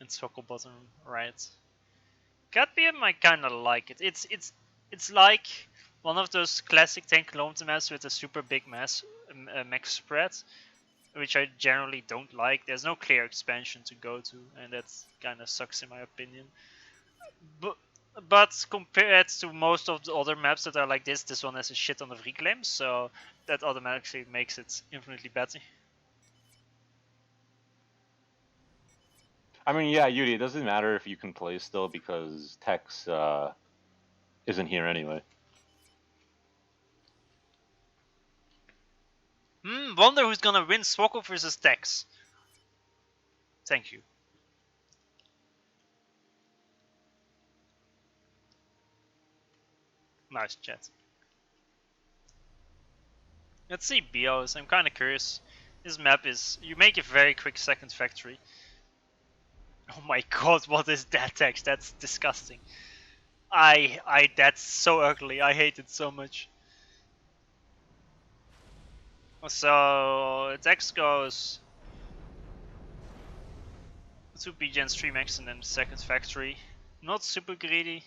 Swkoll bottom right. Cadmium, I kind of like it. It's like one of those classic 10 kilometer maps with a super big max spread, which I generally don't like. There's no clear expansion to go to, and that kind of sucks in my opinion. But compared to most of the other maps that are like this one has a shit ton of reclaims, so that automatically makes it infinitely better. I mean, yeah, Yuri, it doesn't matter if you can play still because Tex isn't here anyway. Wonder who's gonna win Swkoll versus Tex. Thank you. Nice chat. Let's see BOs. I'm kind of curious. This map is... You make a very quick second factory. Oh my god, what is that text? That's disgusting. That's so ugly. I hate it so much. So, text goes... 2 PGen 3 max and then second factory. Not super greedy.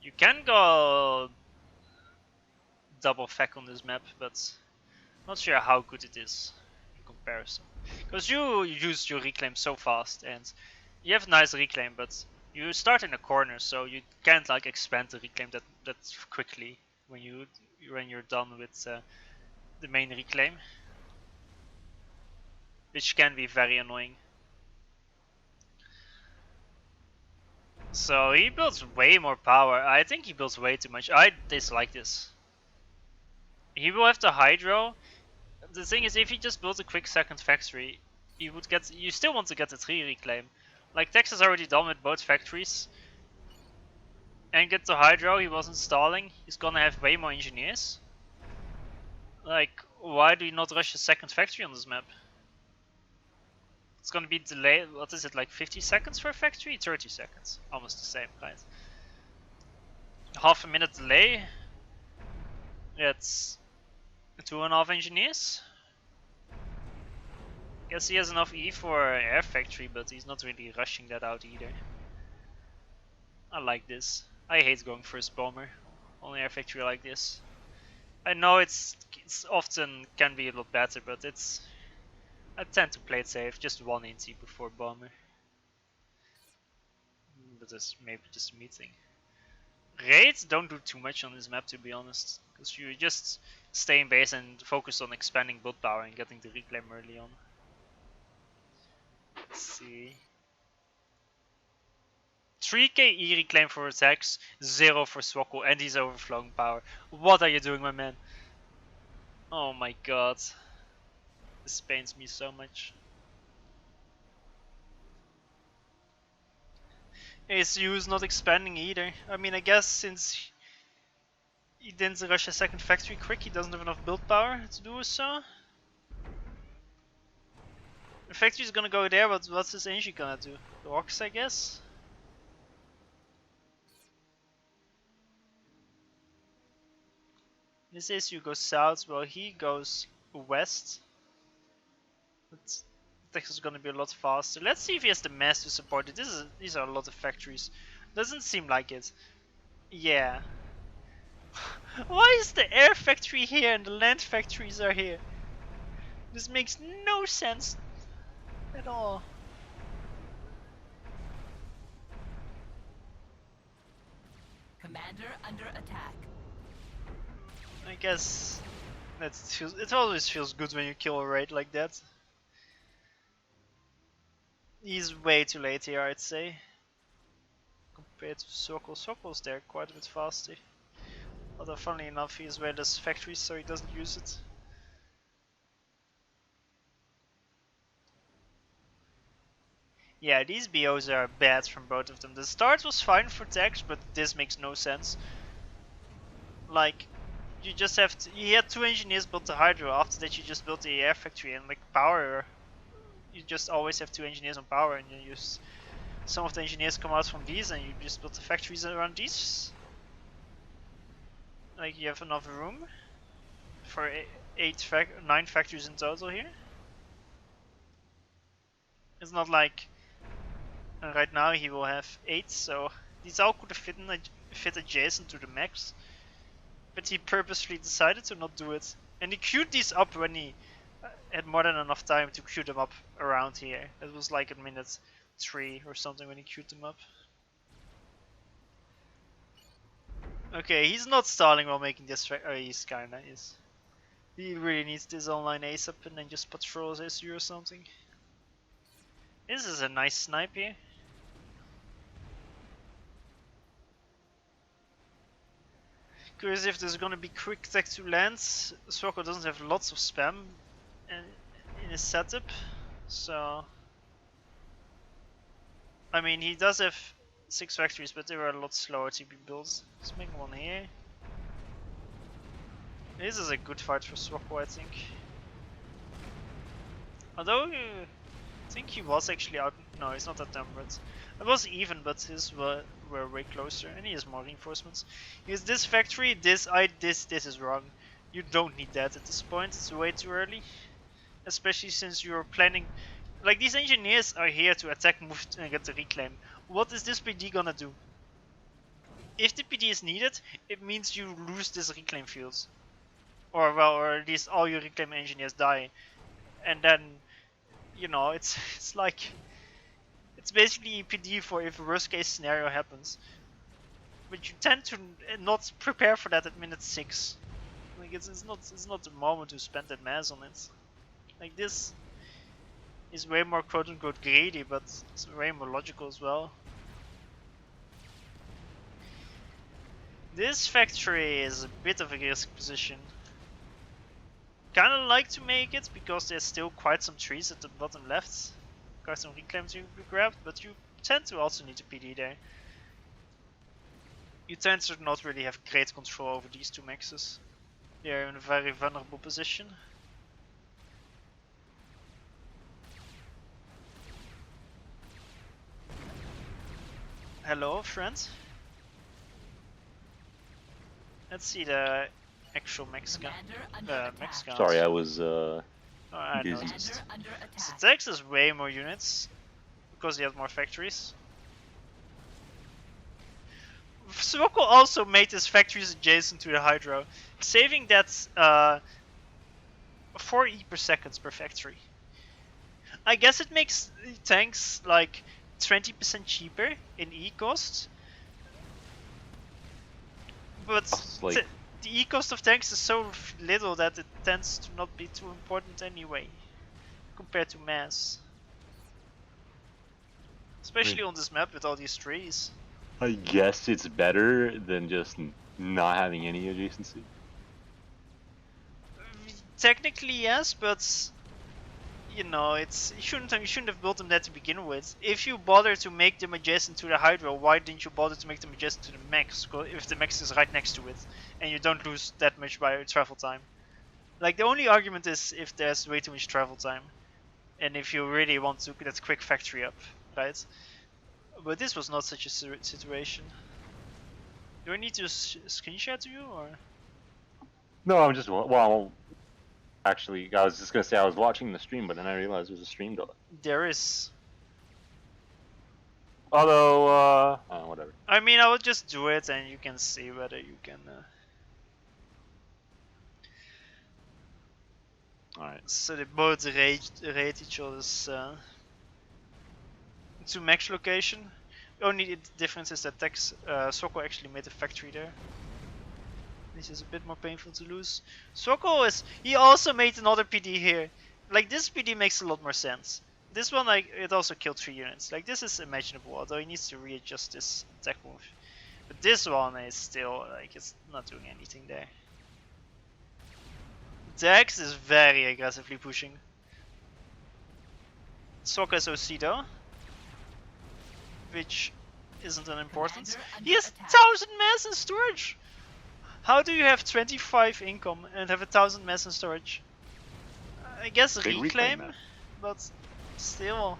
You can go double FAC on this map, but not sure how good it is in comparison. Because you used your reclaim so fast and you have nice reclaim, but you start in a corner, so you can't like expand the reclaim that quickly when you're done with the main reclaim, which can be very annoying. So he builds way more power. I think he builds way too much. I dislike this. He will have the hydro. The thing is, if he just builds a quick second factory, you still want to get the 3 reclaim. Like Tex is already done with both factories. And get the hydro, he wasn't stalling. He's gonna have way more engineers. Like, why do you not rush a second factory on this map? It's gonna be delayed, what is it, like 50 seconds for a factory? 30 seconds. Almost the same, right? Half a minute delay. It's 2.5 engineers. Guess he has enough E for air factory, but he's not really rushing that out either. I like this. I hate going first bomber on air factory like this. I know it's often can be a lot better, but I tend to play it safe, just 1 NT before bomber. But that's maybe just a me thing. Raids don't do too much on this map, to be honest, because you just stay in base and focus on expanding build power and getting the reclaim early on. Let's see. 3k E reclaim for attacks, 0 for Swkoll, and he's overflowing power. What are you doing, my man? Oh my god. This pains me so much. ASU is not expanding either. I mean, I guess since he didn't rush a second factory quick, he doesn't have enough build power to do so. The factory's gonna go there, but what's his engine gonna do? Rocks, I guess? This ASU goes south, while he goes west. But Texas is gonna be a lot faster. Let's see if he has the mass to support it. These are a lot of factories. Doesn't seem like it. Yeah. Why is the air factory here and the land factories are here? This makes no sense at all. Commander under attack. I guess it always feels good when you kill a raid like that. He's way too late here, I'd say. Compared to Swkoll. Swkoll's there quite a bit faster. Although funnily enough he has way less factories, so he doesn't use it. Yeah, these BOs are bad from both of them. The start was fine for Tex, but this makes no sense. Like, you just have to... He had 2 engineers build the hydro, after that you just built the air factory, and like power... You just always have 2 engineers on power, and you use... Some of the engineers come out from these, and you just build the factories around these. Like, you have enough room for 9 factories in total here. It's not like And right now he will have 8, so these all could have fit adjacent to the max. But he purposely decided to not do it. And he queued these up when he had more than enough time to queue them up around here. It was like at minute 3 or something when he queued them up. Okay, he's not stalling while making this track. Oh, he's kinda is. He really needs this online ASAP and then just patrol SU or something. This is a nice snipe here. Curious if there's gonna be quick tech to land. Swkoll doesn't have lots of spam in his setup, so I mean he does have 6 factories, but they were a lot slower to be built. Let's make one here. This is a good fight for Swkoll, I think. Although I think he was actually out. No, he's not outnumbered. It was even, but his were way closer, and he has more reinforcements. He has this factory. This is wrong. You don't need that at this point. It's way too early, especially since you're planning. Like these engineers are here to attack, move, and get the reclaim. What is this PD gonna do? If the PD is needed, it means you lose this reclaim field, or well, or at least all your reclaim engineers die, and then you know it's like. It's basically PD for if a worst case scenario happens. But you tend to not prepare for that at minute 6. Like it's not the moment to spend that mass on it. Like this is way more quote unquote greedy, but it's way more logical as well. This factory is a bit of a risk position. Kinda like to make it because there's still quite some trees at the bottom left. Got some reclaims to be grabbed, but you tend to also need a PD there. You tend to not really have great control over these 2 maxes. They are in a very vulnerable position. Hello, friends. Let's see the actual max count. Sorry, I was I busy. noticed. FtX has way more units because he has more factories. Swkoll also made his factories adjacent to the hydro, saving that 4 E per second per factory. I guess it makes tanks like 20% cheaper in E cost, but the E cost of tanks is so little that it tends to not be too important anyway, compared to mass. Especially on this map with all these trees. I guess it's better than just not having any adjacency. Technically yes, but you know, you shouldn't have built them there to begin with. If you bother to make them adjacent to the hydro, why didn't you bother to make them adjacent to the max? If the max is right next to it, and you don't lose that much by travel time. Like the only argument is if there's way too much travel time, and if you really want to get that quick factory up, right? But this was not such a situation. Do I need to screen share to you or? No, I'm just well. Actually, I was just gonna say I was watching the stream, but then I realized there's a stream delay. There is. Although, whatever. I mean, I would just do it, and you can see whether you can. Alright. So they both rate each other's to max location. Only the difference is that Swkoll actually made a factory there. This is a bit more painful to lose. Swkoll he also made another PD here. Like this PD makes a lot more sense. This one, like, it also killed 3 units. Like this is imaginable, although he needs to readjust this attack move. But this one is still like it's not doing anything there. Dex is very aggressively pushing. Swkoll is OC though, which isn't an importance. He has 1000 mass in storage! How do you have 25 income and have 1000 mass in storage? I guess reclaim, but still.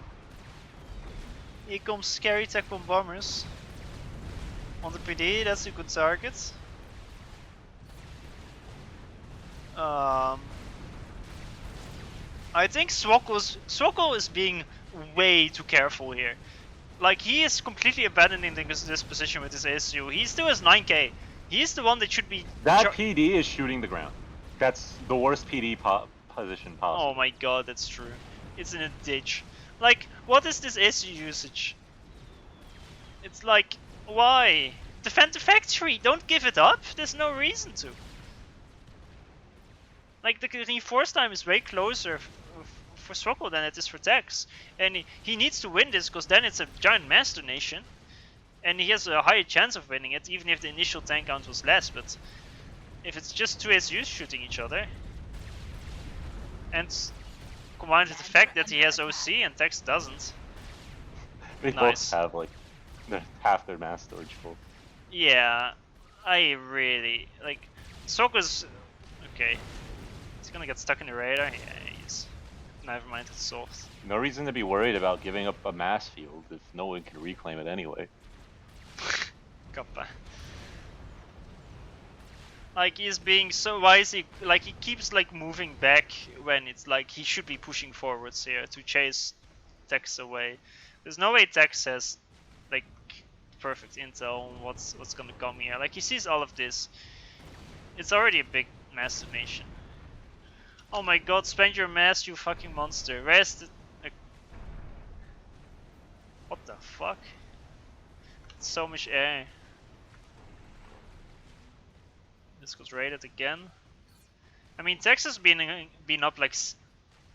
Here comes scary tech bomb bombers. On the PD, that's a good target. I think Swkoll is being way too careful here. Like, he is completely abandoning this position with his ASU. He still has 9k. He's the one that should be... That PD is shooting the ground. That's the worst PD position possible. Oh my god, that's true. It's in a ditch. Like, what is this ASU usage? It's like, why? Defend the factory! Don't give it up! There's no reason to. Like, the reinforce time is way closer for Swkoll than it is for Tex. And he needs to win this, because then it's a giant mass donation. And he has a higher chance of winning it, even if the initial tank count was less. But if it's just two SUs shooting each other, and combined with the fact that he has OC and Tex doesn't. They Nice. both have like half their mass storage full. Yeah, I really like Swkoll's okay. He's gonna get stuck in the radar. Yeah, he's never mind. It's solved. No reason to be worried about giving up a mass field if no one can reclaim it anyway. Kappa. Like, he's being so wise. He keeps like moving back when it's like he should be pushing forwards here to chase Tex away. There's no way Tex has like perfect intel on what's gonna come here. Like, he sees all of this. It's already a big mass donation. Oh my god, spend your mass, you fucking monster. Where's the... what the fuck? So much air. This goes raided again. I mean, Tex has been up like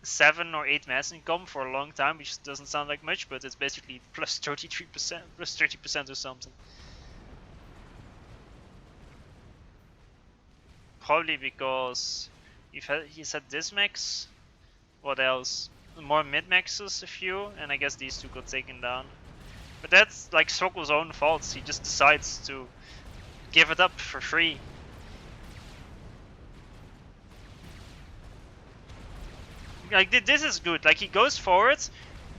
7 or 8 mass income for a long time, which doesn't sound like much, but it's basically plus 33%, plus 30% or something. Probably because he's had this max. What else? More mid maxes, a few, and I guess these two got taken down. But that's like Swkoll's own fault. He just decides to give it up for free. Like, this is good. Like, he goes forward,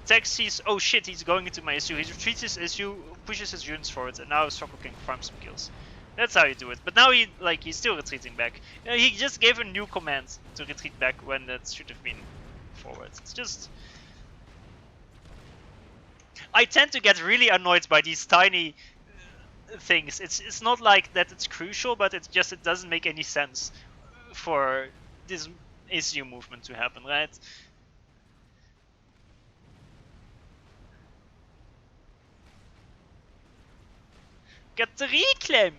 Tex sees, oh shit, he's going into my SU. He retreats his SU, pushes his units forward, and now Swkoll can farm some kills. That's how you do it. But now he's still retreating back. You know, he just gave a new command to retreat back when that should have been forward. It's just... I tend to get really annoyed by these tiny things. It's not like that it's crucial, but it's just it doesn't make any sense for this SU movement to happen, right? Get the reclaim!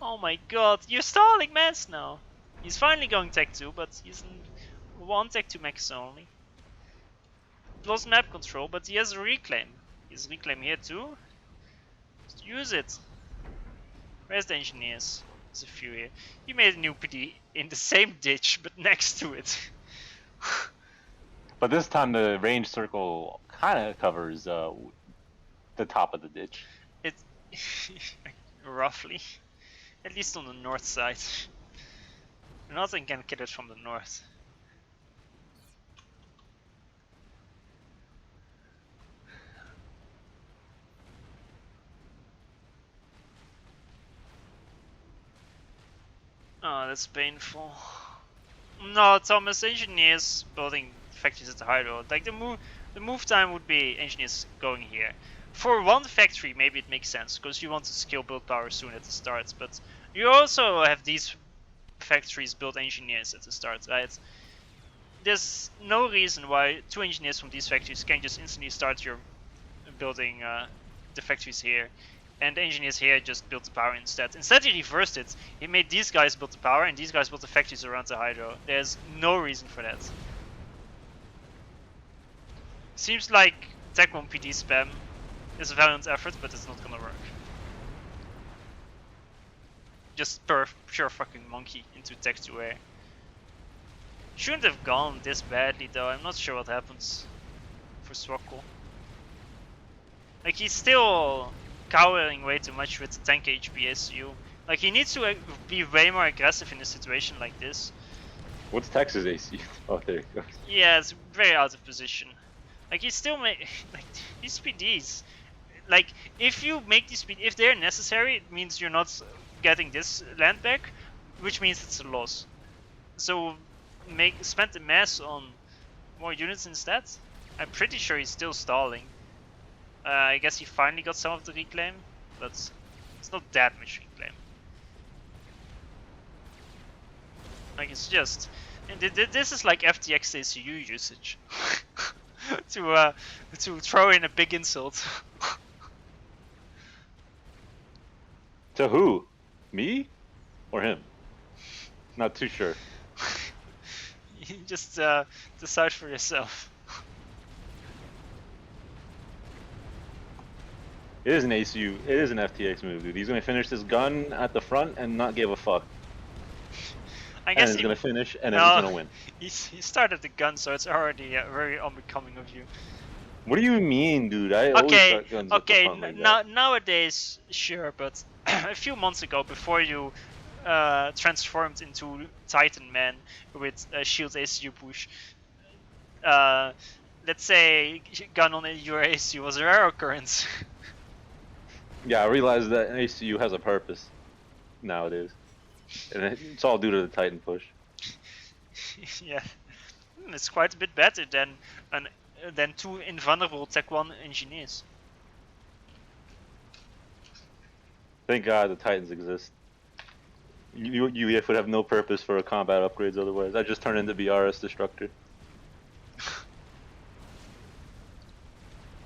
Oh my god, you're stalling mass now. He's finally going Tech 2, but he's in 1 Tech 2 max only. Lost map control, but he has a reclaim. He has a reclaim here too. Just use it. Where's the engineers? There's a few here. He made a new PD in the same ditch, but next to it. But this time the range circle kind of covers the top of the ditch. It's roughly, at least on the north side. Nothing can kill it from the north. Oh, that's painful. No, Thomas, engineers building factories at the high road. Like, the move time would be engineers going here. For one factory, maybe it makes sense, because you want to scale build power soon at the start. But you also have these factories build engineers at the start, right? There's no reason why 2 engineers from these factories can just instantly start your building the factories here. And the engineers here just built the power instead. Instead he reversed it. He made these guys build the power and these guys built the factories around the hydro. There's no reason for that. Seems like Tech 1 PD spam is a valiant effort, but it's not gonna work. Just pure fucking monkey into Tech 2 air. Shouldn't have gone this badly though. I'm not sure what happens for Swkoll. Like, he's still cowering way too much with tank HP SU. Like, he needs to be way more aggressive in a situation like this. What's Texas AC? Oh, there it goes. Yeah, it's very out of position. Like, he's still like these PDs. Like, if you make these PD, if they're necessary, it means you're not getting this land back, which means it's a loss. So spend the mass on more units instead. I'm pretty sure he's still stalling. I guess he finally got some of the reclaim, but it's not that much reclaim. Like it's just, and this is like FTX ACU usage to throw in a big insult. To who? Me? Or him? Not too sure. You just decide for yourself. It is an ACU. It is an FTX move, dude. He's gonna finish this gun at the front and not give a fuck. I guess and he's gonna finish, and then no, he's gonna win. He started the gun, so it's already very unbecoming of you. What do you mean, dude? I always start guns at the front like that. Nowadays, sure, but a few months ago, before you transformed into Titan Man with a shield ACU push, let's say gun on your ACU was a rare occurrence. Yeah, I realize that ACU has a purpose nowadays, and it's all due to the Titan push. Yeah, it's quite a bit better than two invulnerable Tech 1 engineers. Thank God the Titans exist. UEF would have no purpose for combat upgrades otherwise. I just turn into BRS Destructor.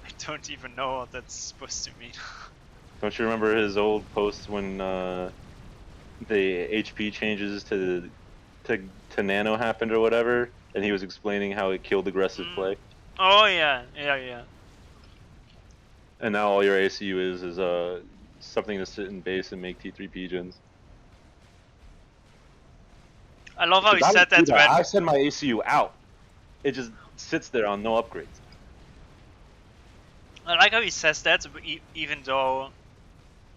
I don't even know what that's supposed to mean. Don't you remember his old posts when the HP changes to nano happened or whatever, and he was explaining how it killed aggressive play? Oh yeah. And now all your ACU is something to sit in base and make T3P gens. I love how he said that when I send my ACU out. It just sits there on no upgrades. I like how he says that, even though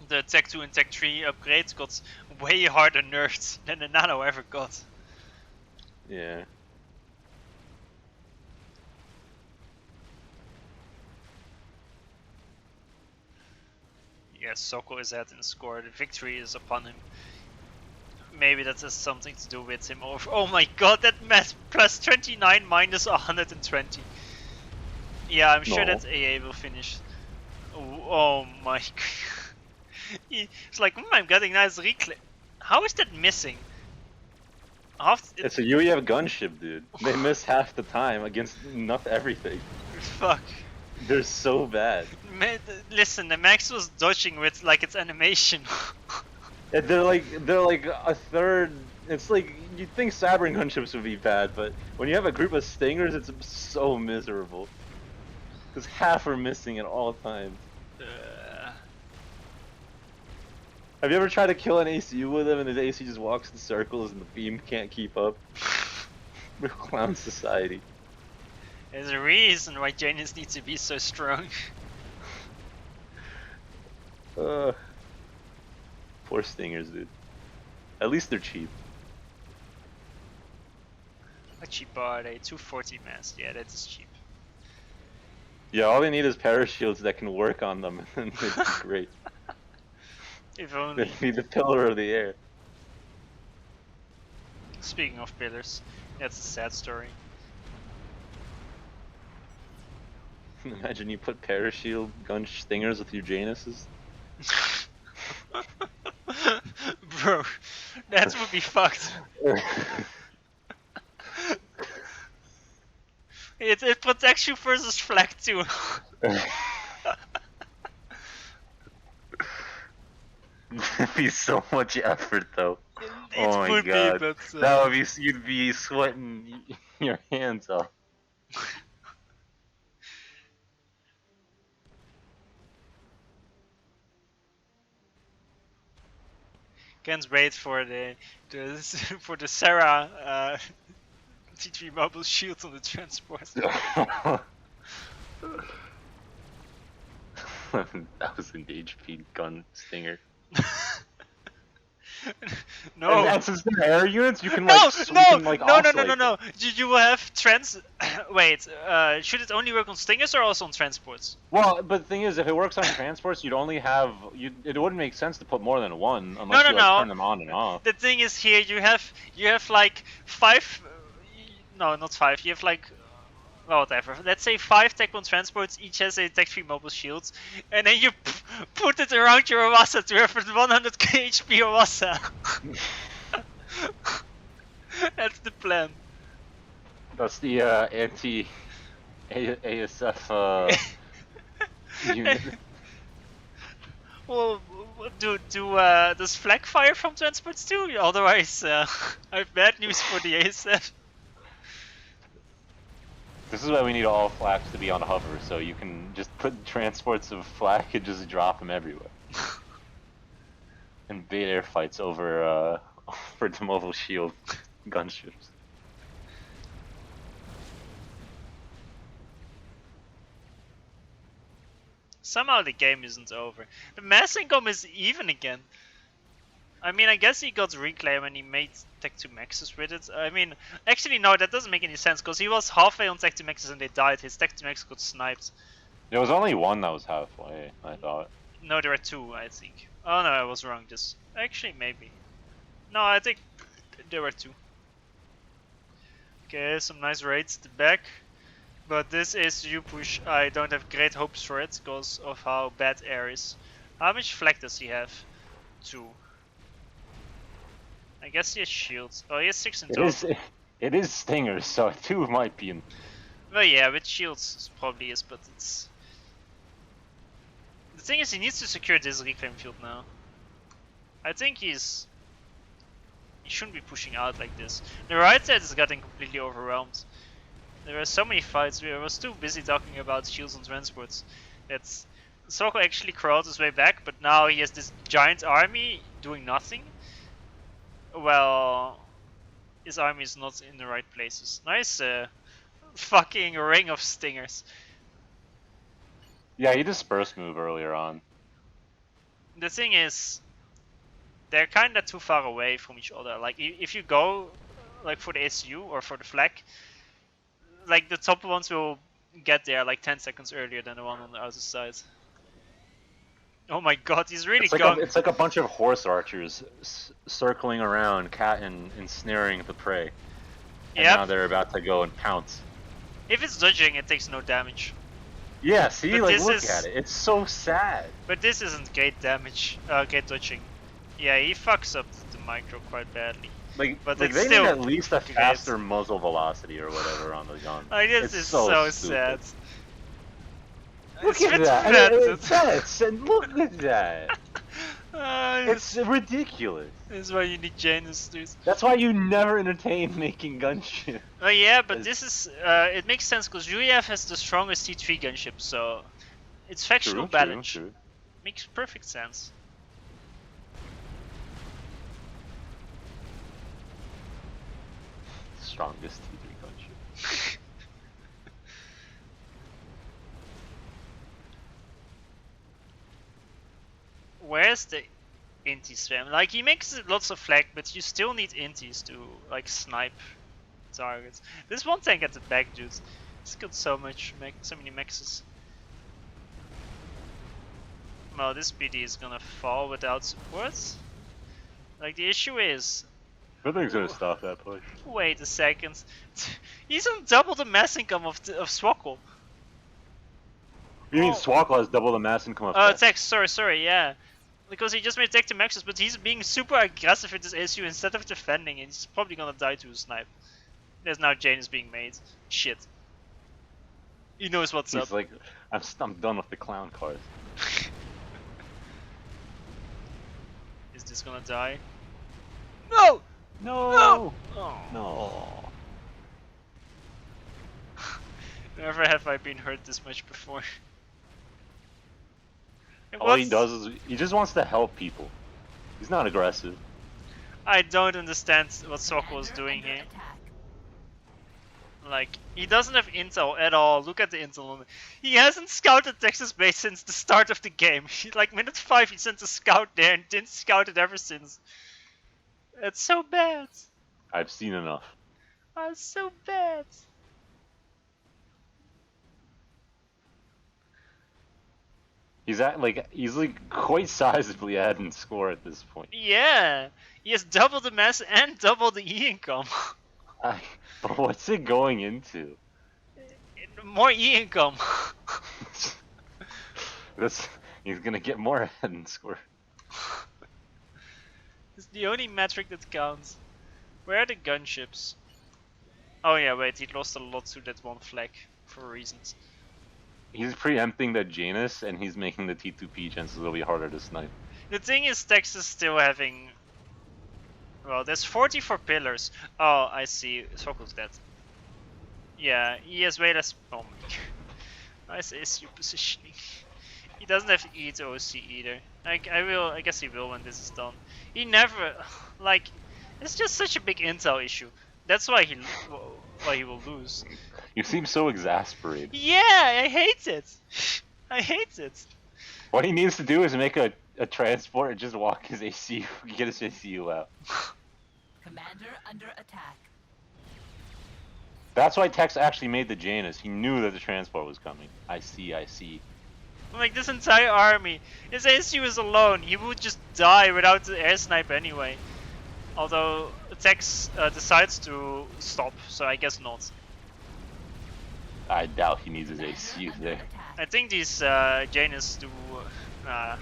the Tech 2 and Tech 3 upgrades got way harder nerfed than the Nano ever got. Yeah. Yes, Swkoll is ahead in the score. The victory is upon him. Maybe that has something to do with him over. Oh my god, that math plus 29 minus 120. Yeah, I'm sure that AA will finish. Oh my god. It's like, I'm getting nice reclaim. How is that missing? It's a UEF gunship, dude. They miss half the time against not everything. Fuck. They're so bad. Listen, the Max was dodging with like its animation. They're like a third. It's like you'd think Sabrin gunships would be bad, but when you have a group of Stingers, it's so miserable. Because half are missing at all times. Have you ever tried to kill an ACU with him and his AC just walks in circles and the beam can't keep up? Real clown society. There's a reason why Janus needs to be so strong. Poor Stingers, dude. At least they're cheap. How cheap are they? 240 mass. Yeah, that is cheap. Yeah, all they need is parashields that can work on them, and they'd be great. If only. They need the pillar of the air. Speaking of pillars, that's a sad story. Imagine you put parashield gun Stingers with your Januses. Bro, that would be fucked. It protects you versus flak too. It'd be so much effort though. It oh my would god. be, but That would be, you'd be sweating your hands off. Can't wait for the for the Sarah T3 mobile shield on the transport. That was an HP gun Stinger. No. And that's his air units. You can like No. You will have trans. Wait. Should it only work on Stingers or also on transports? Well, but the thing is, if it works on transports, you'd only have it wouldn't make sense to put more than one unless you turn them on and off. The thing is here you have like 5. No, not 5. You have like well, whatever. Let's say 5 Tech 1 transports, each has a Tech 3 mobile shields, and then you put it around your Awasa to have a 100 HP Awasa. That's the plan. That's the anti ASF unit. Well, does Flag fire from transports too? Otherwise, I have bad news for the ASF. This is why we need all flags to be on hover, so you can just put transports of flag and just drop them everywhere. And bait air fights over for the mobile shield gunships. Somehow the game isn't over. The mass income is even again. I mean, I guess he got reclaim and he made Tech 2 Maxes with it. I mean, actually no, that doesn't make any sense because he was halfway on Tech 2 Maxes and they died. His Tech 2 Max got sniped. There was only one that was halfway, I thought. No, there were 2, I think. Oh no, I was wrong. Just actually maybe. No, I think there were 2. Okay, some nice raids at the back. But this is U push. I don't have great hopes for it because of how bad air is. How much flag does he have? 2. I guess he has shields. Oh, he has 6 in total. It is stingers, so 2 might be in. Well, yeah, with shields it probably is, but it's. The thing is, he needs to secure this reclaim field now. I think he shouldn't be pushing out like this. The right side is getting completely overwhelmed. There were so many fights. I was too busy talking about shields and transports. That's Swkoll actually crawled his way back, but now he has this giant army doing nothing. Well, his army is not in the right places. Nice fucking ring of stingers. Yeah, he dispersed move earlier on. The thing is, they're kinda too far away from each other. Like, if you go like for the SU or for the flag, like the top ones will get there like 10 seconds earlier than the one on the other side. Oh my god, he's really gone. It's like a bunch of horse archers circling around, ensnaring the prey. And now they're about to go and pounce. If it's dodging, it takes no damage. Yeah, see, But like look at it. It's so sad. But this isn't great damage, great dodging. Yeah, he fucks up the micro quite badly. But like it's they still need at least a great. faster muzzle velocity or whatever on the gun. Like, this is so sad. Look It's at that! pathetic. And look at that! It's ridiculous. This is why you need Janus, dude. That's why you never entertain making gunship. Oh yeah, but this is it makes sense because Yuyev has the strongest T3 gunship, so it's factional balance. True. Makes perfect sense. Strongest T3 gunship. Where's the inti spam? Like, he makes lots of flag, but you still need intis to like snipe targets. This one tank at the back, dude. He's got so many maxes. Well, this PD is gonna fall without support. Like, the issue is, Nothing's gonna stop that push. wait a second. He's on double the mass income of Swkoll. You mean Swkoll has double the mass income of that? Tech, sorry, yeah. Because he just made Tech to Maxes, but he's being super aggressive with this issue instead of defending, and he's probably gonna die to a snipe. There's now Janus being made. Shit. He knows what's up. He's like, I'm done with the clown cars. Is this gonna die? No! No! Oh. No. Never have I been hurt this much before. All he does is he just wants to help people. He's not aggressive. I don't understand what Swkoll is doing here. Like, he doesn't have intel at all. Look at the intel on it. He hasn't scouted Texas base since the start of the game. Like, minute 5 he sent a scout there and didn't scout it ever since. It's so bad. I've seen enough. Oh, it's so bad. He's like quite sizably ahead in score at this point. Yeah, he has double the mass and double the E income. But what's it going into? more E income. This he's gonna get more ahead in score. It's the only metric that counts. Where are the gunships? Oh yeah, wait, he lost a lot to that one flag for reasons. He's preempting the Janus and he's making the T2P chances it'll be harder to snipe. The thing is, Texas still having. Well, there's 44 pillars. Oh, I see. Swkoll's dead. Yeah, he has way less. Oh my. Nice SU positioning. He doesn't have E to OC either. I guess he will when this is done. He never, like, it's just such a big intel issue. That's why he will lose. You seem so exasperated. Yeah, I hate it. I hate it. What he needs to do is make a transport and just walk his ACU, get his ACU out. Commander under attack. That's why Tex actually made the Janus. He knew that the transport was coming. I see. Like, this entire army, his ASU is alone. He would just die without the air snipe anyway. Although Tex decides to stop, so I guess not. I doubt he needs his Commander ACU under there. attack. I think these Janus do more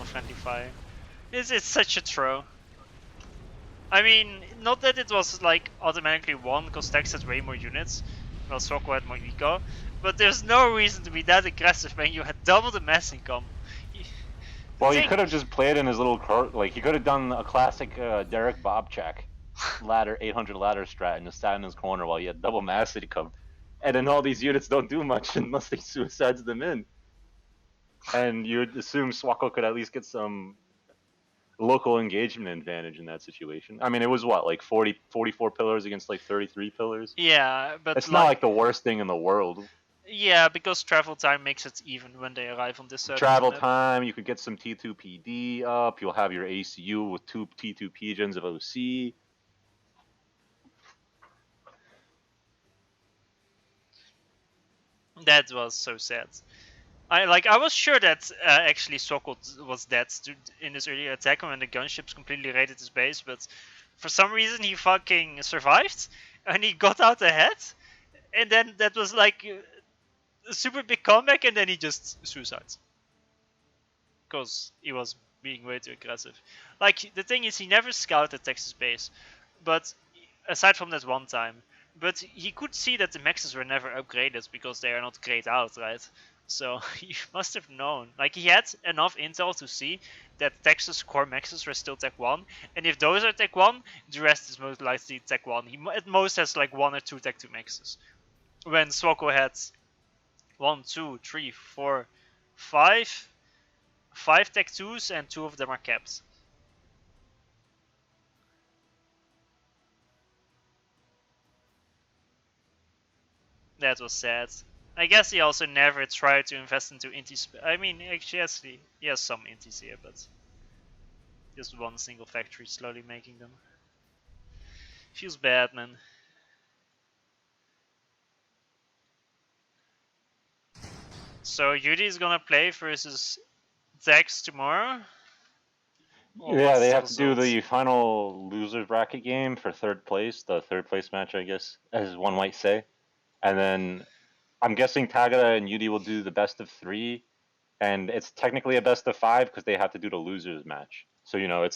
friendly fire. It's such a throw. I mean, not that it was like automatically won because Tex had way more units, while Swkoll had more eco, but there's no reason to be that aggressive when you had double the mass income. Well, he could have just played in his little like he could have done a classic Derek Bobchak ladder 800 ladder strat and just sat in his corner while he had double mass income. And then all these units don't do much unless they suicides them in. And you'd assume Swkoll could at least get some local engagement advantage in that situation. I mean, it was what, like 44 pillars against like 33 pillars? Yeah, but It's not like the worst thing in the world. yeah, because travel time makes it even when they arrive on this side. Travel time, you could get some T2PD up, you'll have your ACU with 2 T2P gens of OC. That was so sad. I was sure that actually Swkoll was dead in this earlier attack when the gunships completely raided his base, but for some reason he fucking survived and he got out ahead, and then that was like a super big comeback, and then he just suicides because he was being way too aggressive. Like, the thing is, he never scouted Texas base, but aside from that one time. But he could see that the maxes were never upgraded because they are not grayed out, right? So he must have known. Like, he had enough intel to see that Texas core maxes were still Tech 1. And if those are Tech 1, the rest is most likely Tech 1. He at most has like 1 or 2 Tech 2 maxes. When Swkoll had 1, 2, 3, 4, 5 Tech 2s and 2 of them are capped. That was sad. I guess he also never tried to invest into intis. I mean, actually, he has some intis here, but just one single factory slowly making them. Feels bad, man. So Yudi is gonna play versus Dex tomorrow? Yeah, they have to do the final losers bracket game for third place, the third place match, I guess, as one might say. And then I'm guessing Tagada and Yudi will do the best of 3, and it's technically a best of 5 because they have to do the losers match. So, you know, it's like